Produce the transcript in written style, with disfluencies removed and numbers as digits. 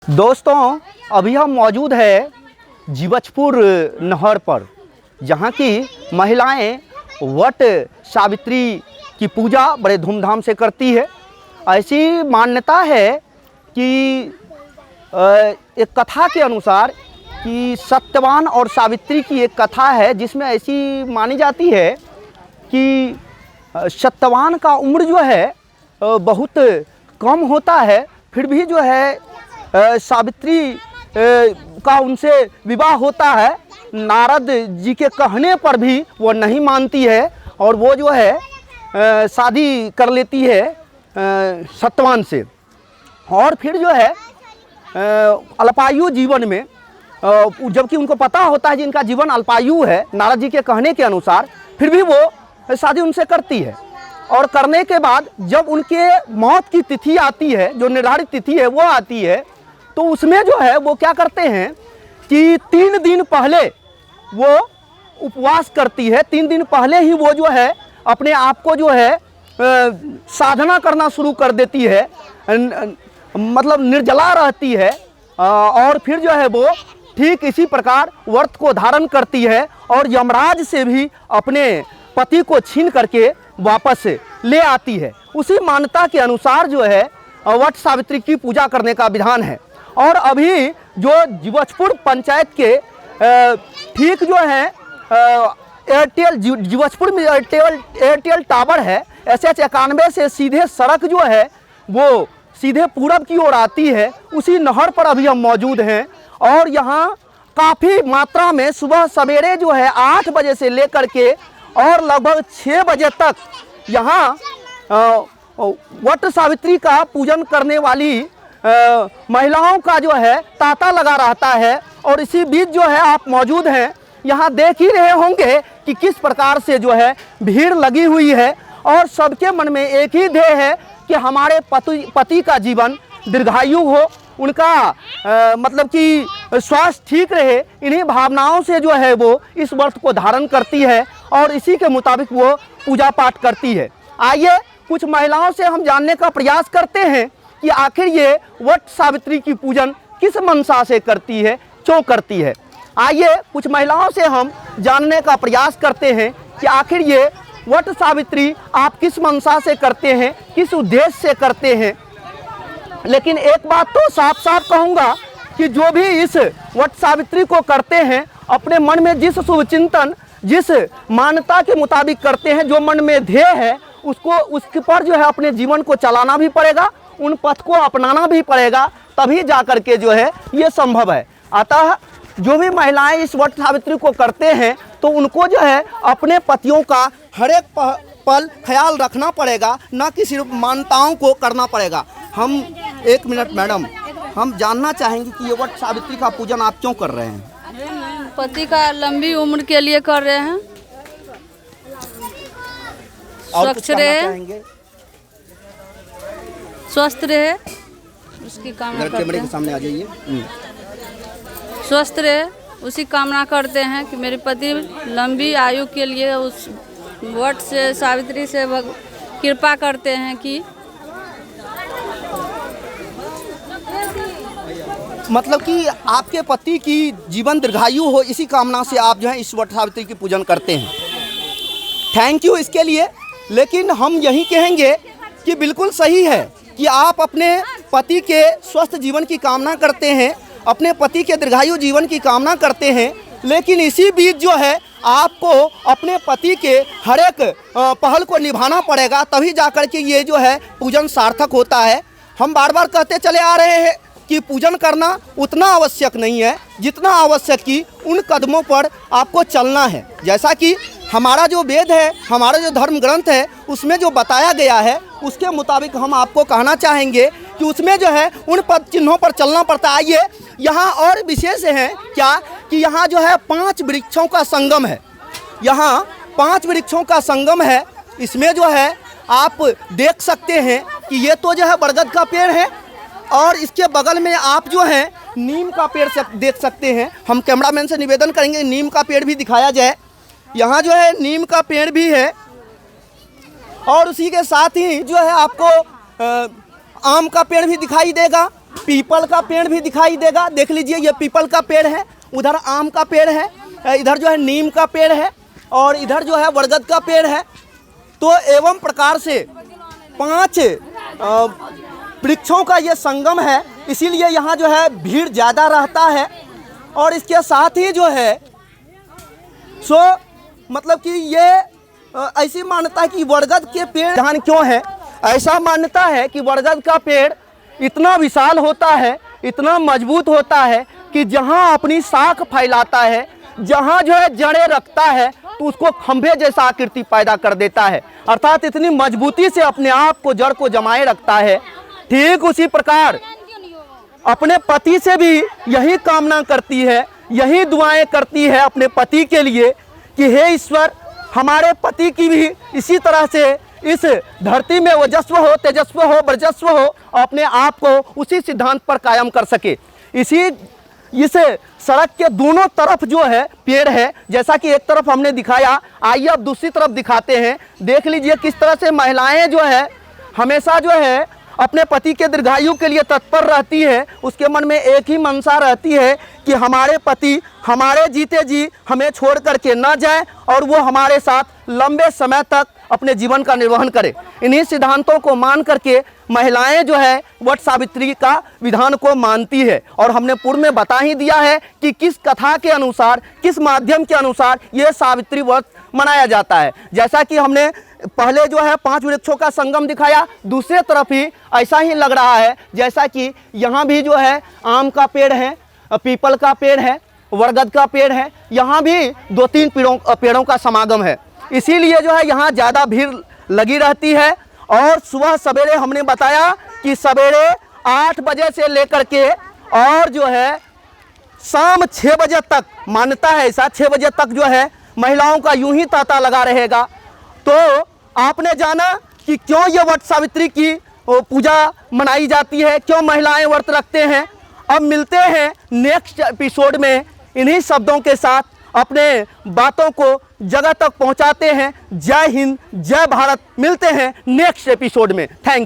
दोस्तों, अभी हम मौजूद है जीवछपुर नहर पर, जहाँ की महिलाएं वट सावित्री की पूजा बड़े धूमधाम से करती है। ऐसी मान्यता है कि एक कथा के अनुसार कि सत्यवान और सावित्री की एक कथा है, जिसमें ऐसी मानी जाती है कि सत्यवान का उम्र जो है बहुत कम होता है, फिर भी जो है सावित्री का उनसे विवाह होता है। नारद जी के कहने पर भी वो नहीं मानती है और वो जो है शादी कर लेती है सत्यवान से। और फिर जो है अल्पायु जीवन में, जबकि उनको पता होता है कि इनका जीवन अल्पायु है नारद जी के कहने के अनुसार, फिर भी वो शादी उनसे करती है। और करने के बाद जब उनके मौत की तिथि आती है, जो निर्धारित तिथि है वो आती है, तो उसमें जो है वो क्या करते हैं कि 3 दिन पहले वो उपवास करती है। 3 दिन पहले ही वो जो है अपने आप को जो है साधना करना शुरू कर देती है, मतलब निर्जला रहती है। और फिर जो है वो ठीक इसी प्रकार व्रत को धारण करती है और यमराज से भी अपने पति को छीन करके वापस ले आती है। उसी मान्यता के अनुसार जो है वट सावित्री की पूजा करने का विधान है। और अभी जो जीवछपुर पंचायत के ठीक जो है एयरटेल जीवछपुर में एयरटेल टावर है, SH 91 से सीधे सड़क जो है वो सीधे पूरब की ओर आती है। उसी नहर पर अभी हम मौजूद हैं और यहाँ काफ़ी मात्रा में सुबह सवेरे जो है 8 बजे से लेकर के और लगभग 6 बजे तक यहाँ वट सावित्री का पूजन करने वाली महिलाओं का जो है तांता लगा रहता है। और इसी बीच जो है आप मौजूद हैं, यहाँ देख ही रहे होंगे कि किस प्रकार से जो है भीड़ लगी हुई है और सबके मन में एक ही ध्येय है कि हमारे पति का जीवन दीर्घायु हो, उनका मतलब कि स्वास्थ्य ठीक रहे। इन्हीं भावनाओं से जो है वो इस व्रत को धारण करती है और इसी के मुताबिक वो पूजा पाठ करती है। आइए कुछ महिलाओं से हम जानने का प्रयास करते हैं कि आखिर ये वट सावित्री की पूजन किस मंशा से करती है, क्यों करती है। आइए कुछ महिलाओं से हम जानने का प्रयास करते हैं कि आखिर ये वट सावित्री आप किस मंशा से करते हैं, किस उद्देश्य से करते हैं। लेकिन एक बात तो साफ साफ कहूँगा कि जो भी इस वट सावित्री को करते हैं, अपने मन में जिस शुभ चिंतन, जिस मान्यता के मुताबिक करते हैं, जो मन में ध्येय है, उसके पर जो है अपने जीवन को चलाना भी पड़ेगा, उन पथ को अपनाना भी पड़ेगा, तभी जा कर के जो है ये संभव है। अतः जो भी महिलाएं इस वट सावित्री को करते हैं तो उनको जो है अपने पतियों का हर एक पल ख्याल रखना पड़ेगा, न कि सिर्फ मान्यताओं को करना पड़ेगा। हम 1 मिनट मैडम, हम जानना चाहेंगे कि ये वट सावित्री का पूजन आप क्यों कर रहे हैं? पति का लंबी उम्र के लिए कर रहे हैं, स्वच्छ रहे, स्वस्थ रहे, उसकी कामना करते हैं। सामने आ जाइए। स्वस्थ रहे, उसी कामना करते हैं कि मेरे पति लंबी आयु के लिए उस वट से सावित्री से कृपा करते हैं कि मतलब कि आपके पति की जीवन दीर्घायु हो, इसी कामना से आप जो है इस वट सावित्री की पूजन करते हैं। थैंक यू इसके लिए। लेकिन हम यही कहेंगे कि बिल्कुल सही है कि आप अपने पति के स्वस्थ जीवन की कामना करते हैं, अपने पति के दीर्घायु जीवन की कामना करते हैं, लेकिन इसी बीच जो है आपको अपने पति के हर एक पहल को निभाना पड़ेगा, तभी जाकर के ये जो है पूजन सार्थक होता है। हम बार बार कहते चले आ रहे हैं कि पूजन करना उतना आवश्यक नहीं है जितना आवश्यक कि उन कदमों पर आपको चलना है। जैसा कि हमारा जो वेद है, हमारा जो धर्म ग्रंथ है, उसमें जो बताया गया है उसके मुताबिक हम आपको कहना चाहेंगे कि उसमें जो है उन पद चिन्हों पर चलना पड़ता है। आइए यहाँ और विशेष है क्या कि यहाँ जो है 5 वृक्षों का संगम है। यहाँ 5 वृक्षों का संगम है। इसमें जो है आप देख सकते हैं कि ये तो जो है बरगद का पेड़ है और इसके बगल में आप जो है नीम का पेड़ देख सकते हैं। हम कैमरामैन से निवेदन करेंगे नीम का पेड़ भी दिखाया जाए। यहाँ जो है नीम का पेड़ भी है और उसी के साथ ही जो है आपको आम का पेड़ भी दिखाई देगा। पीपल का पेड़ भी दिखाई देगा। देख लीजिए, ये पीपल का पेड़ है, उधर आम का पेड़ है, इधर जो है नीम का पेड़ है और इधर जो है बरगद का पेड़ है। तो एवं प्रकार से 5 वृक्षों का ये संगम है, इसीलिए यहाँ जो है भीड़ ज़्यादा रहता है। और इसके साथ ही जो है सो मतलब कि ये ऐसी मान्यता है कि बरगद के पेड़ ध्यान क्यों है, ऐसा मान्यता है कि बरगद का पेड़ इतना विशाल होता है, इतना मजबूत होता है कि जहाँ अपनी शाख फैलाता है, जहाँ जो है जड़ें रखता है तो उसको खंभे जैसा आकृति पैदा कर देता है, अर्थात इतनी मजबूती से अपने आप को जड़ को जमाए रखता है। ठीक उसी प्रकार अपने पति से भी यही कामना करती है, यही दुआएं करती है अपने पति के लिए कि हे ईश्वर, हमारे पति की भी इसी तरह से इस धरती में ओजस्व हो, तेजस्व हो, वर्चस्व हो, अपने आप को उसी सिद्धांत पर कायम कर सके। इस सड़क के दोनों तरफ जो है पेड़ है, जैसा कि एक तरफ हमने दिखाया, आइए अब दूसरी तरफ दिखाते हैं। देख लीजिए किस तरह से महिलाएं जो है हमेशा जो है अपने पति के दीर्घायु के लिए तत्पर रहती है। उसके मन में एक ही मनसा रहती है कि हमारे पति हमारे जीते जी हमें छोड़ करके ना जाए और वो हमारे साथ लंबे समय तक अपने जीवन का निर्वहन करे। इन्हीं सिद्धांतों को मान करके महिलाएं जो है वट सावित्री का विधान को मानती है। और हमने पूर्व में बता ही दिया है कि किस कथा के अनुसार, किस माध्यम के अनुसार ये सावित्री व्रत मनाया जाता है। जैसा कि हमने पहले जो है 5 वृक्षों का संगम दिखाया, दूसरे तरफ ही ऐसा ही लग रहा है जैसा कि यहाँ भी जो है आम का पेड़ है, पीपल का पेड़ है, बरगद का पेड़ है, यहाँ भी 2-3 पेड़ों का समागम है। इसीलिए जो है यहाँ ज़्यादा भीड़ लगी रहती है। और सुबह सवेरे हमने बताया कि सवेरे 8 बजे से लेकर के और जो है शाम 6 बजे तक, मान्यता है ऐसा, 6 बजे तक जो है महिलाओं का यूं ही तांता लगा रहेगा। तो आपने जाना कि क्यों ये वट सावित्री की पूजा मनाई जाती है, क्यों महिलाएं व्रत रखते हैं। अब मिलते हैं नेक्स्ट एपिसोड में, इन्हीं शब्दों के साथ अपने बातों को जगह तक पहुंचाते हैं। जय हिंद, जय भारत। मिलते हैं नेक्स्ट एपिसोड में। Thank you.